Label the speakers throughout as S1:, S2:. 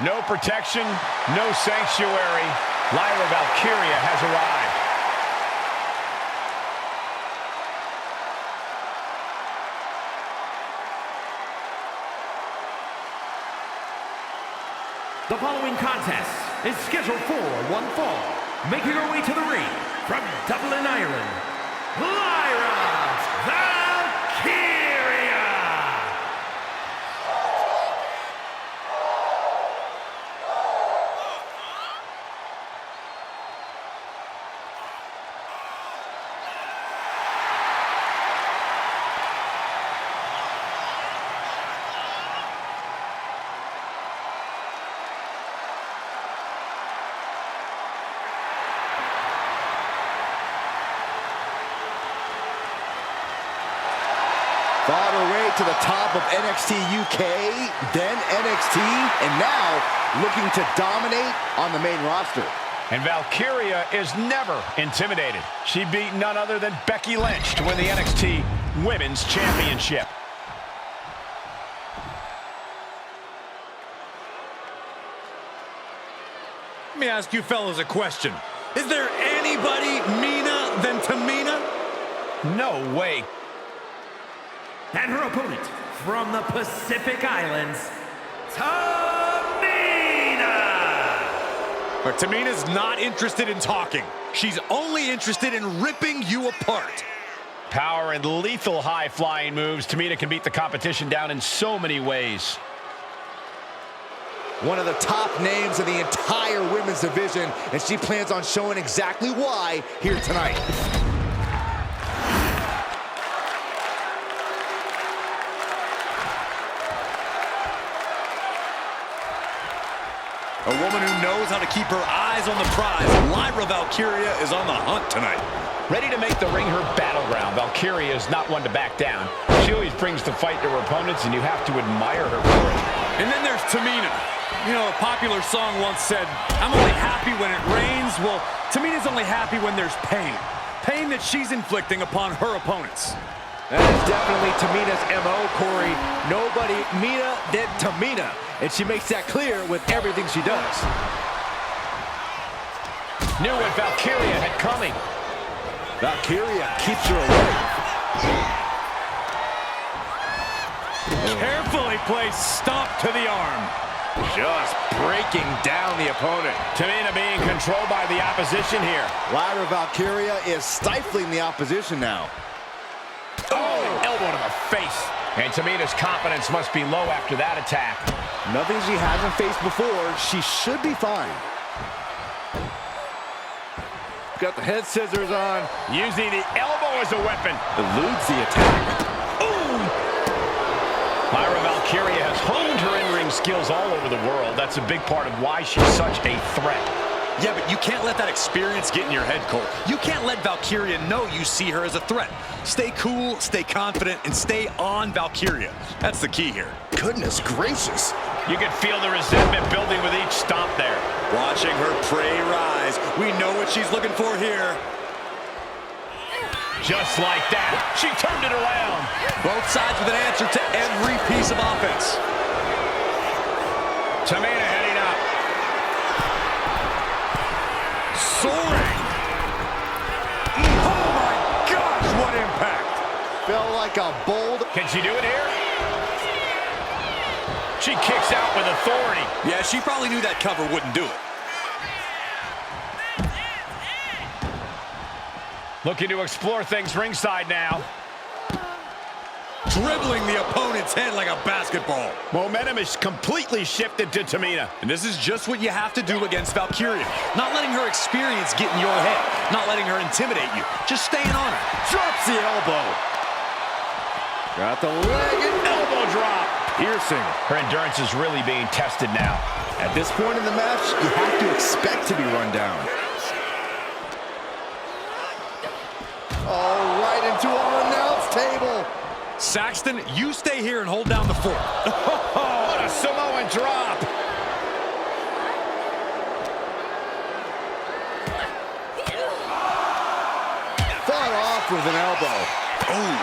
S1: No protection, no sanctuary. Lyra Valkyria has arrived.
S2: The following contest is scheduled for one fall. Making her way to the ring from Dublin, Ireland, Lyra Valkyria!
S3: Fought her way to the top of NXT UK, then NXT, and now looking to dominate on the main roster.
S1: And Valkyria is never intimidated. She beat none other than Becky Lynch to win the NXT Women's Championship.
S4: Let me ask you fellas a question. Is there anybody meaner than Tamina?
S1: No way.
S2: And her opponent from the Pacific Islands, Tamina!
S4: But Tamina's not interested in talking. She's only interested in ripping you apart.
S1: Power and lethal high-flying moves. Tamina can beat the competition down in so many ways.
S3: One of the top names in the entire women's division, and she plans on showing exactly why here tonight.
S4: A woman who knows how to keep her eyes on the prize. Lyra Valkyria is on the hunt tonight.
S1: Ready to make the ring her battleground, Valkyria is not one to back down. She always brings the fight to her opponents, and you have to admire her for it.
S4: And then there's Tamina. You know, a popular song once said, "I'm only happy when it rains." Well, Tamina's only happy when there's pain. Pain that she's inflicting upon her opponents.
S3: That is definitely Tamina's MO, Corey. Nobody Mina than Tamina. And she makes that clear with everything she does.
S1: Knew what Valkyria had coming.
S3: Valkyria keeps her away.
S4: Carefully placed stomp to the arm.
S3: Just breaking down the opponent.
S1: Tamina being controlled by the opposition here.
S3: Lyra Valkyria is stifling the opposition now.
S1: Oh, elbow to the face. And Tamina's confidence must be low after that attack.
S3: Nothing she hasn't faced before. She should be fine. Got the head scissors on.
S1: Using the elbow as a weapon.
S3: Eludes the attack.
S1: Ooh! Lyra Valkyria has honed her in-ring skills all over the world. That's a big part of why she's such a threat.
S4: Yeah, but you can't let that experience get in your head, Cole. You can't let Valkyria know you see her as a threat. Stay cool, stay confident, and stay on Valkyria. That's the key here.
S3: Goodness gracious.
S1: You can feel the resentment building with each stomp there.
S4: Watching her prey rise. We know what she's looking for here.
S1: Just like that, she turned it around.
S4: Both sides with an answer to every piece of offense.
S1: Tamina heading up.
S4: Soaring. Oh my gosh, what impact.
S3: Felt like a bold.
S1: Can she do it here? She kicks out with authority.
S4: Yeah, she probably knew that cover wouldn't do it.
S1: Looking to explore things ringside now.
S4: Dribbling the opponent's head like a basketball.
S1: Momentum is completely shifted to Tamina.
S4: And this is just what you have to do against Valkyria. Not letting her experience get in your head. Not letting her intimidate you. Just staying on her.
S3: Drops the elbow. Got the leg and
S1: Elbow drop.
S3: piercing.
S1: Her endurance is really being tested now.
S3: At this point in the match, you have to expect to be run down. Oh, right into our announce table.
S4: Saxton, you stay here and hold down the fort.
S1: What a Samoan drop.
S3: Fought off with an elbow.
S1: Boom.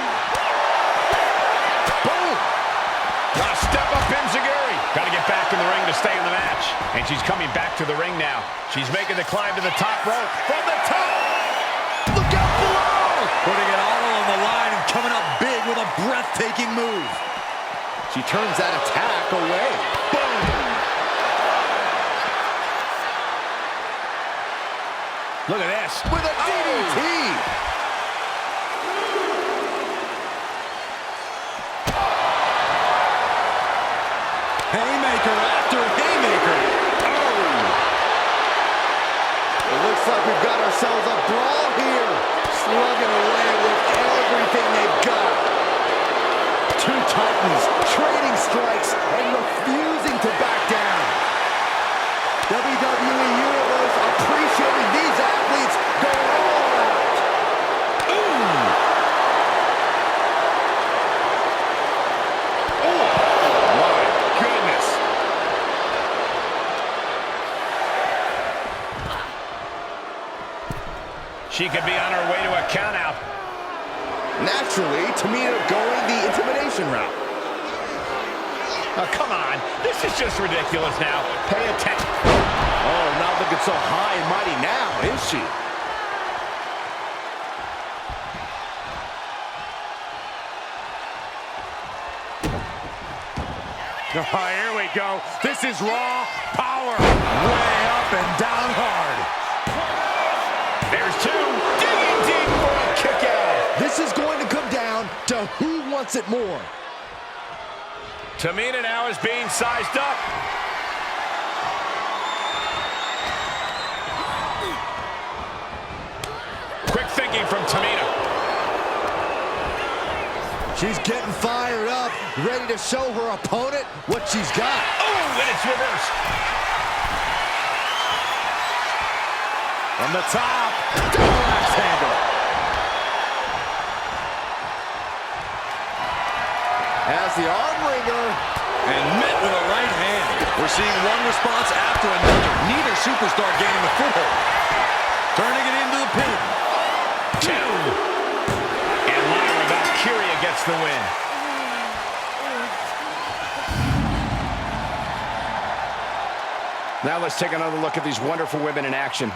S1: Got a step up Enziguri. Got to get get back in the ring to stay in the match. And she's coming back to the ring now. She's making the climb to the top rope. From the top!
S3: Look out below!
S4: Putting it all on the line and coming up big with a breathtaking move.
S3: She turns that attack away. Boom!
S1: Look at this.
S3: With a DDT!
S4: Haymaker after haymaker.
S3: Oh! It looks like we've got ourselves a brawl here. Slugging away with everything they've got. Two titans trading strikes and refusing to back down. WWE Universe appreciating these athletes going all out. Ooh! Oh, my goodness.
S1: She could be on her way to a countout.
S3: Naturally, Tamina going the intimidation route.
S1: Oh, come on. This is just ridiculous now. Pay attention.
S3: Oh, not looking so high and mighty now, is she?
S4: Oh, here we go. This is raw power. Way up and down hard.
S1: There's two. Digging deep for a kick out.
S3: This is going to come down to who wants it more.
S1: Tamina now is being sized up. Quick thinking from Tamina.
S3: She's getting fired up, ready to show her opponent what she's got.
S1: Oh, and it's reversed.
S3: From the top, double axe handle. Has the arm wringer.
S4: And met with a right hand. We're seeing one response after another. Neither superstar gaining the foothold. Turning it into the pin.
S1: Two. And Lyra Valkyria gets the win. Now let's take another look at these wonderful women in action.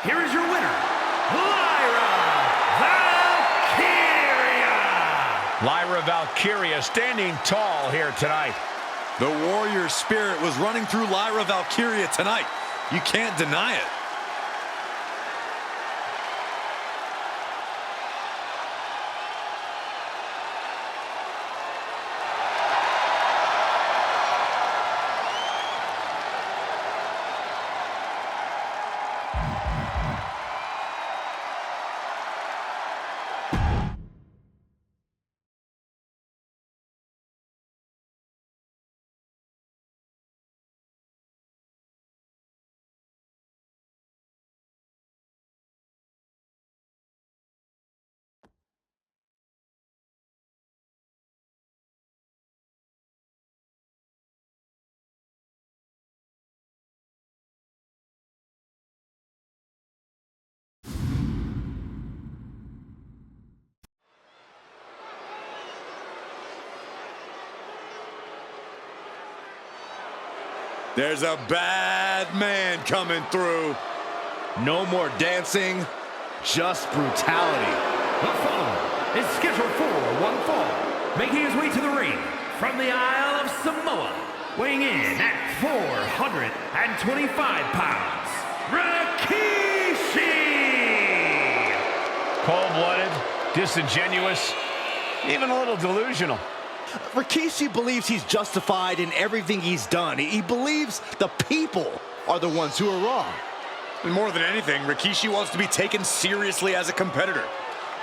S2: Here is your winner, Lyra Valkyria!
S1: Lyra Valkyria standing tall here tonight.
S4: The warrior spirit was running through Lyra Valkyria tonight. You can't deny it. There's a bad man coming through.
S3: No more dancing, just brutality.
S2: The following is scheduled for one fall. Making his way to the ring from the Isle of Samoa, weighing in at 425 pounds, Rikishi!
S1: Cold-blooded, disingenuous, even a little delusional.
S3: Rikishi believes he's justified in everything he's done. He believes the people are the ones who are wrong.
S4: And more than anything, Rikishi wants to be taken seriously as a competitor.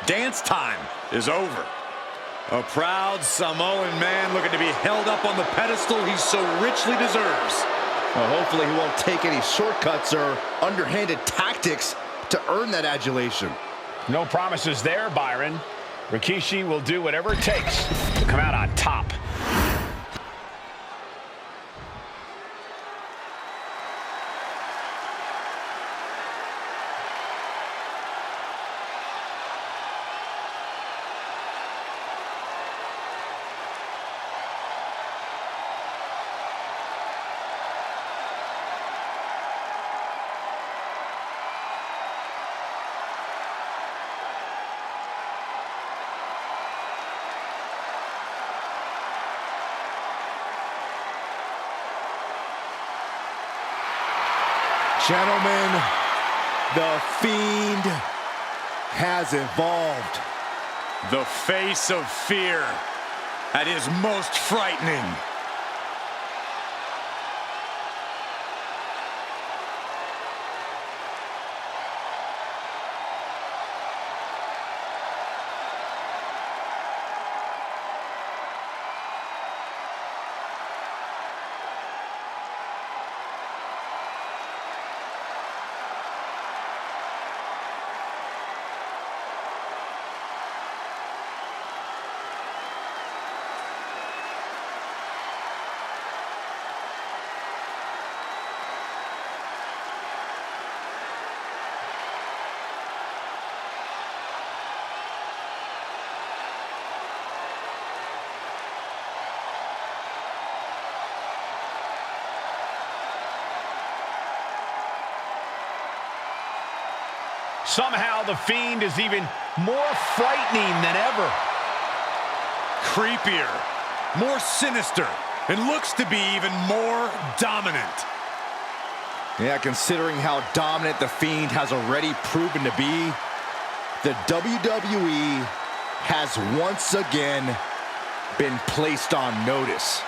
S4: Dance time is over. A proud Samoan man looking to be held up on the pedestal he so richly deserves.
S3: Well, hopefully he won't take any shortcuts or underhanded tactics to earn that adulation.
S1: No promises there, Byron. Rikishi will do whatever it takes to come out on top.
S3: Gentlemen, the Fiend has evolved.
S4: The face of fear at his most frightening.
S1: Somehow the Fiend is even more frightening than ever.
S4: Creepier, more sinister, and looks to be even more dominant.
S3: Yeah, considering how dominant the Fiend has already proven to be, the WWE has once again been placed on notice.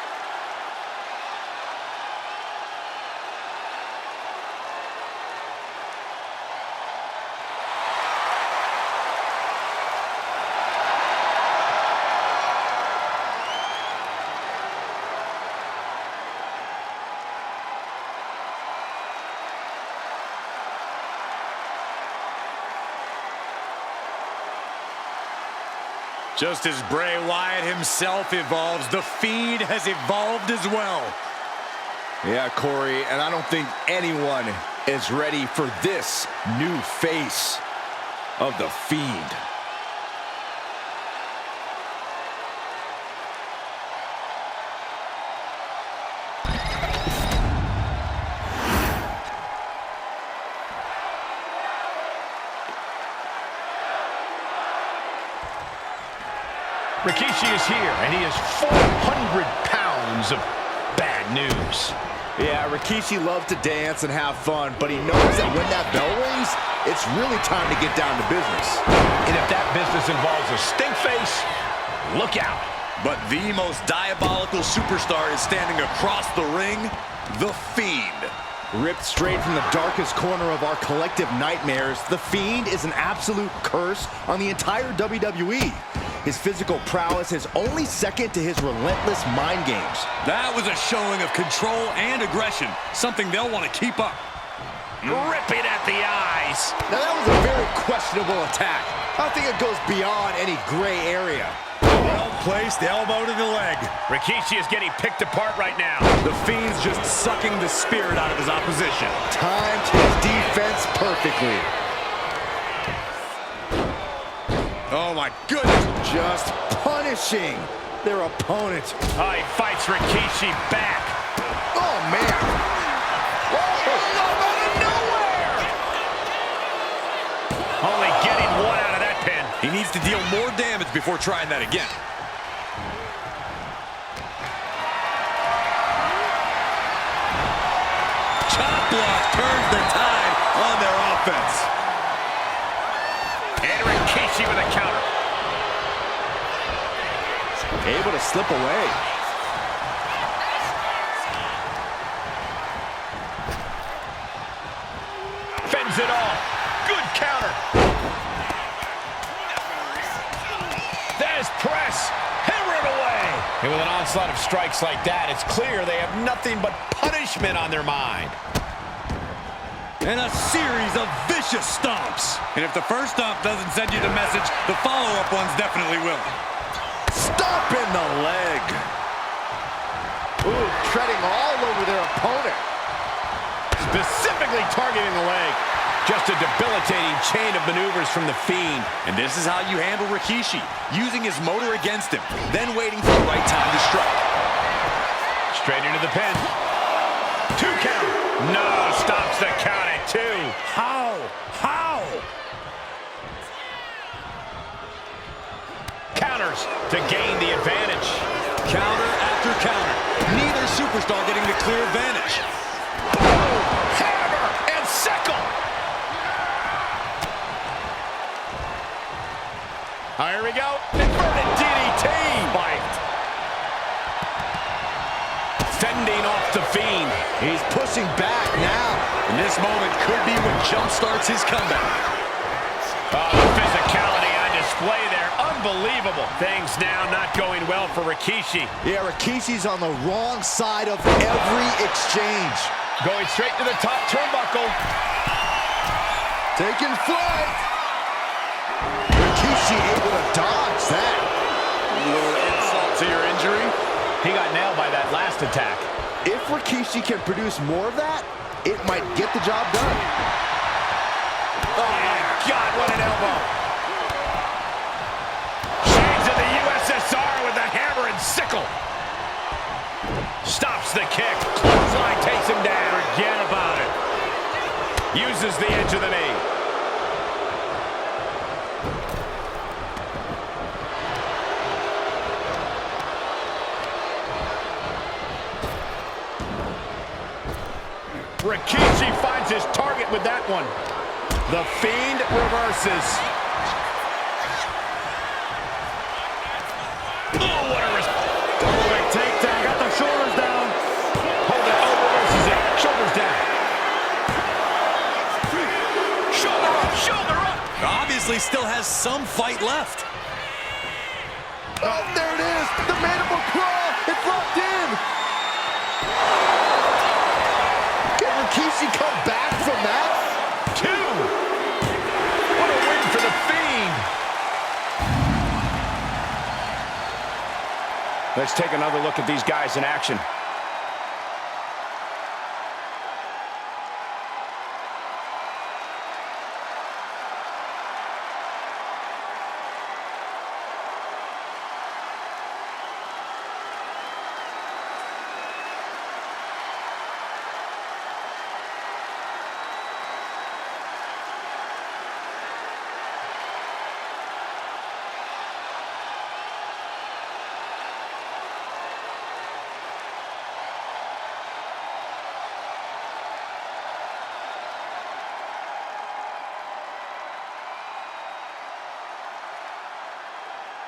S4: Just as Bray Wyatt himself evolves, the Fiend has evolved as well.
S3: Yeah, Corey, and I don't think anyone is ready for this new face of the Fiend.
S1: Rikishi is here, and he is 400 pounds of bad news.
S3: Yeah, Rikishi loves to dance and have fun, but he knows that when that bell rings, it's really time to get down to business.
S1: And if that business involves a stink face, look out.
S4: But the most diabolical superstar is standing across the ring, the Fiend.
S3: Ripped straight from the darkest corner of our collective nightmares, the Fiend is an absolute curse on the entire WWE. His physical prowess is only second to his relentless mind games.
S4: That was a showing of control and aggression, something they'll want to keep up.
S1: Ripping at the eyes.
S3: Now that was a very questionable attack. I don't think it goes beyond any gray area.
S4: Well-placed elbow to the leg.
S1: Rikishi is getting picked apart right now.
S4: The Fiend's just sucking the spirit out of his opposition.
S3: Timed his defense perfectly.
S4: Oh my goodness.
S3: Just punishing their opponent.
S1: Oh, he fights Rikishi back.
S3: Oh, man. Oh, out of nowhere.
S1: Only getting one out of that pin.
S4: He needs to deal more damage before trying that again. Chop block turns the tide on their offense.
S1: And Rikishi with a counter.
S3: able to slip away.
S1: Fends it off. Good counter. There's press. Hammered away. And with an onslaught of strikes like that, it's clear they have nothing but punishment on their mind.
S4: And a series of vicious stomps. And if the first stomp doesn't send you the message, the follow-up ones definitely will.
S3: Stomp in the leg. Ooh, treading all over their opponent.
S1: Specifically targeting the leg. Just a debilitating chain of maneuvers from the Fiend.
S4: And this is how you handle Rikishi, using his motor against him, then waiting for the right time to strike.
S1: Straight into the pin. 2 count. No, stops the count at 2.
S4: How?
S1: Counters to gain the advantage.
S4: Counter after counter. Neither superstar getting the clear advantage.
S1: Hammer and sickle. Here we go. Inverted DDT. Spiked. Fending off the Fiend.
S3: He's pushing back now.
S4: And this moment could be what jumpstarts his comeback.
S1: Oh, the physicality on display there. Unbelievable. Things now not going well for Rikishi.
S3: Yeah, Rikishi's on the wrong side of every exchange.
S1: Going straight to the top turnbuckle.
S3: Taking flight. Rikishi able to dodge that.
S4: A little insult to your injury.
S1: He got nailed by that last attack.
S3: If Rikishi can produce more of that, it might get the job done.
S1: Oh, my God, what an elbow. Shades of the USSR with the hammer and sickle. Stops the kick. Clothesline takes him down. Forget about it. Uses the edge of the knee. Rikishi finds his target with that one. The Fiend reverses. Oh, what a double leg takedown. Got the shoulders down. Hold it. Oh, reverses it. Shoulders down. Shoulder up. Shoulder up.
S4: Obviously still has some fight left.
S3: Oh, there it is. The mandible claw. It's locked in. Rikishi come back from that?
S1: 2. What a win for the Fiend. Let's take another look at these guys in action.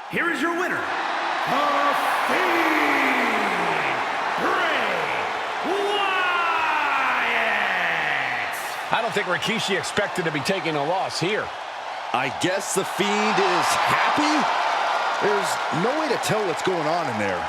S2: Here is your winner, the Fiend, Bray Wyatt.
S1: I don't think Rikishi expected to be taking a loss here.
S3: I guess the Fiend is happy? There's no way to tell what's going on in there.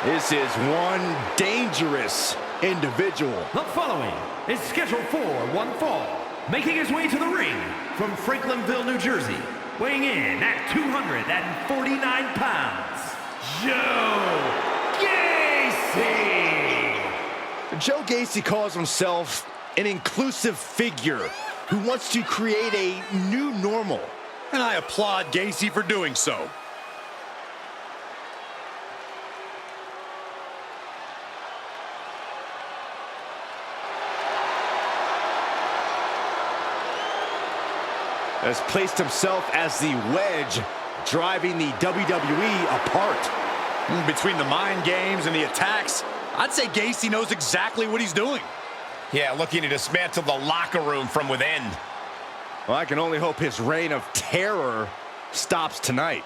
S3: This is one dangerous individual.
S2: The following is scheduled for one fall. Making his way to the ring from Franklinville, New Jersey, weighing in at 249 pounds, Joe Gacy!
S3: Joe Gacy calls himself an inclusive figure who wants to create a new normal.
S4: And I applaud Gacy for doing so.
S3: Has placed himself as the wedge driving the WWE apart.
S4: Between the mind games and the attacks, I'd say Gacy knows exactly what he's doing.
S1: Yeah, looking to dismantle the locker room from within.
S3: Well, I can only hope his reign of terror stops tonight.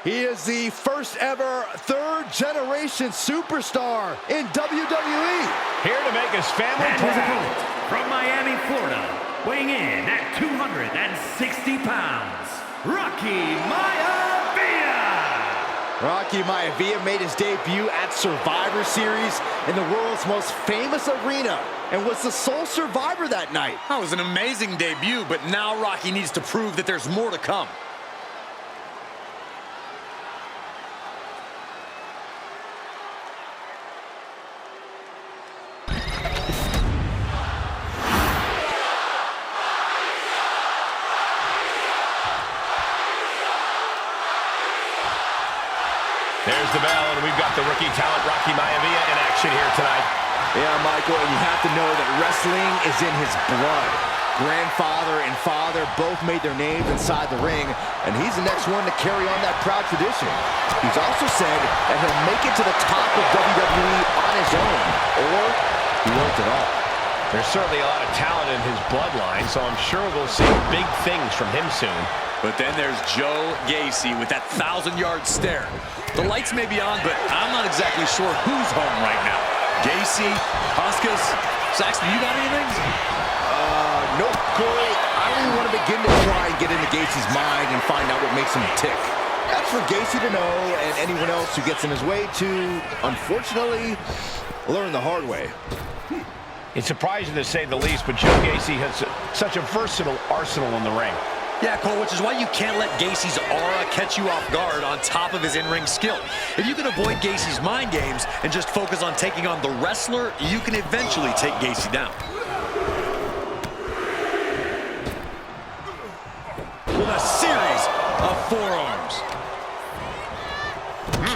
S3: He is the first ever third-generation superstar in WWE.
S1: Here to make his family
S2: And his
S1: proud.
S2: opponent from Miami, Florida, weighing in at 260 pounds, Rocky Maivia!
S3: Rocky Maivia made his debut at Survivor Series in the world's most famous arena and was the sole survivor that night.
S4: That was an amazing debut, but now Rocky needs to prove that there's more to come.
S1: There's the bell, and we've got the rookie talent, Rocky Maivia, in action here tonight.
S3: Yeah, Michael, and you have to know that wrestling is in his blood. Grandfather and father both made their names inside the ring, and he's the next one to carry on that proud tradition. He's also said that he'll make it to the top of WWE on his own, or he won't at all.
S1: There's certainly a lot of talent in his bloodline, so I'm sure we'll see big things from him soon.
S4: But then there's Joe Gacy with that 1,000-yard stare. The lights may be on, but I'm not exactly sure who's home right now. Gacy, Huskus, Saxton, you got anything?
S3: Nope, Corey. I don't even want to begin to try and get into Gacy's mind and find out what makes him tick. That's for Gacy to know, and anyone else who gets in his way to, unfortunately, learn the hard way.
S1: It's surprising to say the least, but Joe Gacy has such a versatile arsenal in the ring.
S4: Yeah, Cole, which is why you can't let Gacy's aura catch you off guard on top of his in-ring skill. If you can avoid Gacy's mind games and just focus on taking on the wrestler, you can eventually take Gacy down. With a series of forearms.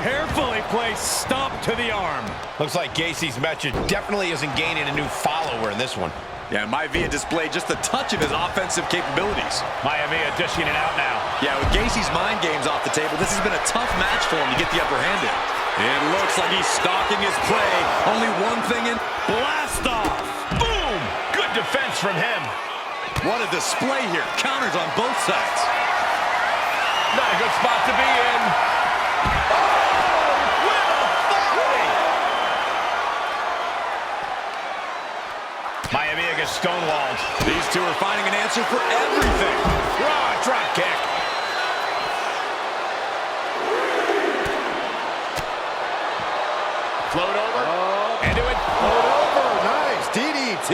S4: Carefully placed stomp to the arm.
S1: Looks like Gacy's match definitely isn't gaining a new follower in this one.
S4: Yeah, Maivia displayed just a touch of his offensive capabilities.
S1: Maivia dishing it out now.
S4: Yeah, with Gacy's mind games off the table, this has been a tough match for him to get the upper hand in. It looks like he's stalking his prey. Only one thing in, blast off.
S1: Boom! Good defense from him.
S4: What a display here. Counters on both sides.
S1: Not a good spot to be in. Maivia gets stonewalled.
S4: These two are finding an answer for everything.
S1: Raw drop kick. Float over. Into it.
S3: Float over. Nice. DDT.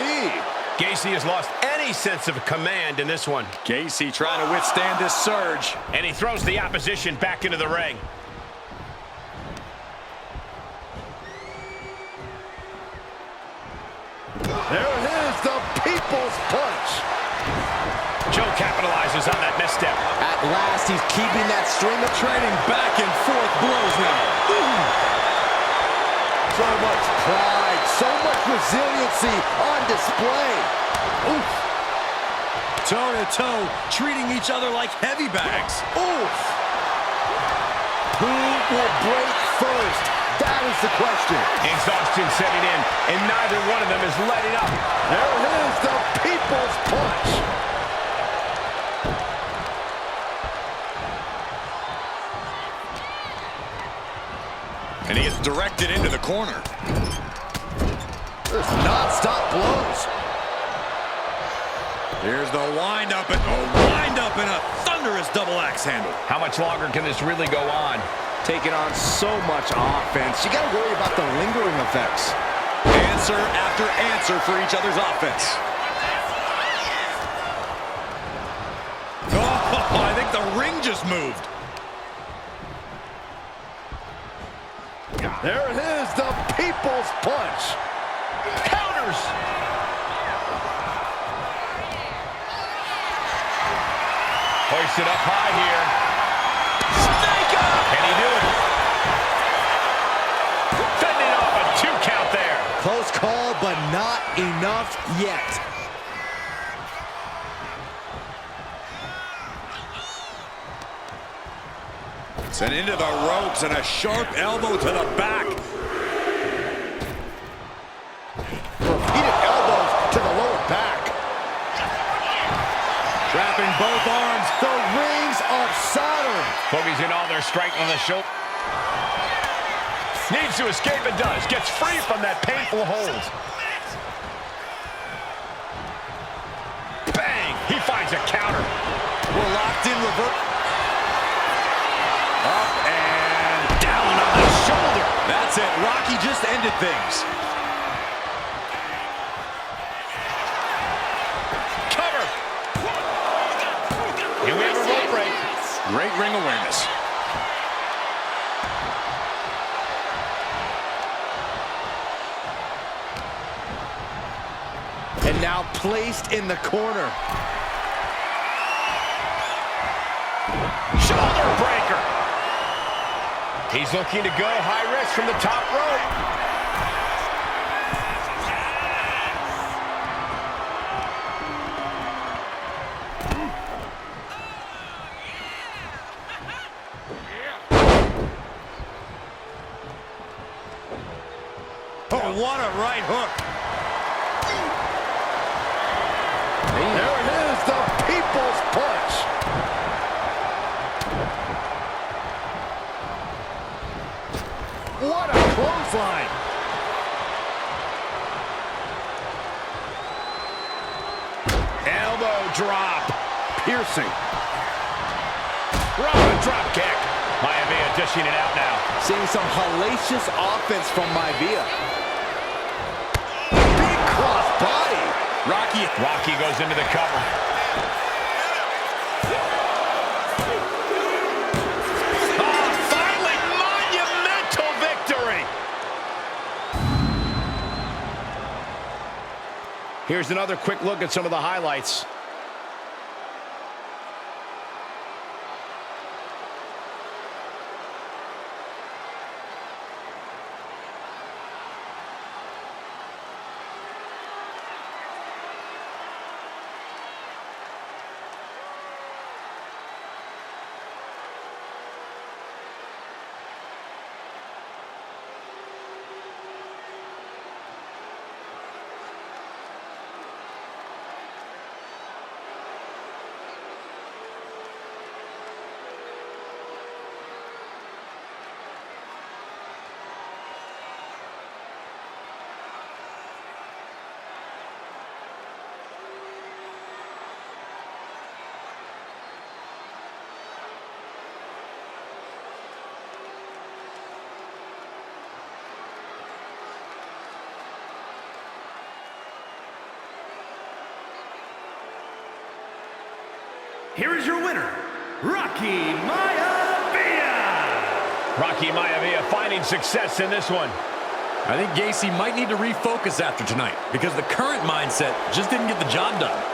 S1: Gacy has lost any sense of command in this one.
S4: Gacy trying to withstand this surge.
S1: And he throws the opposition back into the ring.
S3: There it is, the People's Punch.
S1: Joe capitalizes on that misstep.
S3: At last, he's keeping that string of
S4: Trading back and forth blows now.
S3: so much pride, so much resiliency on display. Oof.
S4: Toe-to-toe, treating each other like heavy bags.
S3: Oof. Who will break first? That is the question.
S1: Exhaustion setting in, and neither one of them is letting up.
S3: There it is, the People's Punch.
S4: And he is directed into the corner.
S3: There's non-stop blows.
S4: Here's the wind-up and a thunderous double axe handle.
S1: How much longer can this really go on?
S3: Taking on so much offense. You got to worry about the lingering effects.
S4: Answer after answer for each other's offense. Oh, I think the ring just moved.
S3: There it is, the People's Punch.
S1: Counters! Hoisted up high here.
S4: Snake up!
S1: Can he do it? Fending off a 2 count there.
S3: Close call, but not enough yet.
S4: Sent into the ropes and a sharp elbow to the back.
S3: Repeated elbows to the lower back.
S4: Trapping both arms.
S3: The rings of Saturn.
S1: Focusing all their strength on the shoulder. Needs to escape and does. Gets free from that painful hold. Bang! He finds a counter.
S4: We're locked in reverse. Up and
S1: Down on the shoulder.
S4: that's it. Rocky just ended things.
S1: Cover. Here we have a rope break.
S4: Great ring awareness.
S3: And now placed in the corner.
S1: Shoulder breaker. He's looking to go high risk from the top rope.
S4: Oh, what a right hook.
S3: There it is, the People's Punch. What a clothesline.
S1: Elbow drop.
S3: Piercing.
S1: Robin drop kick. Maivia dishing it out now.
S3: Seeing some hellacious offense from Maivia. Big cross body.
S1: Rocky goes into the cover. Finally, monumental victory. Here's another quick look at some of the highlights.
S2: Here is your winner, Rocky Maivia.
S1: Rocky Maivia finding success in this one.
S4: I think Gacy might need to refocus after tonight because the current mindset just didn't get the job done.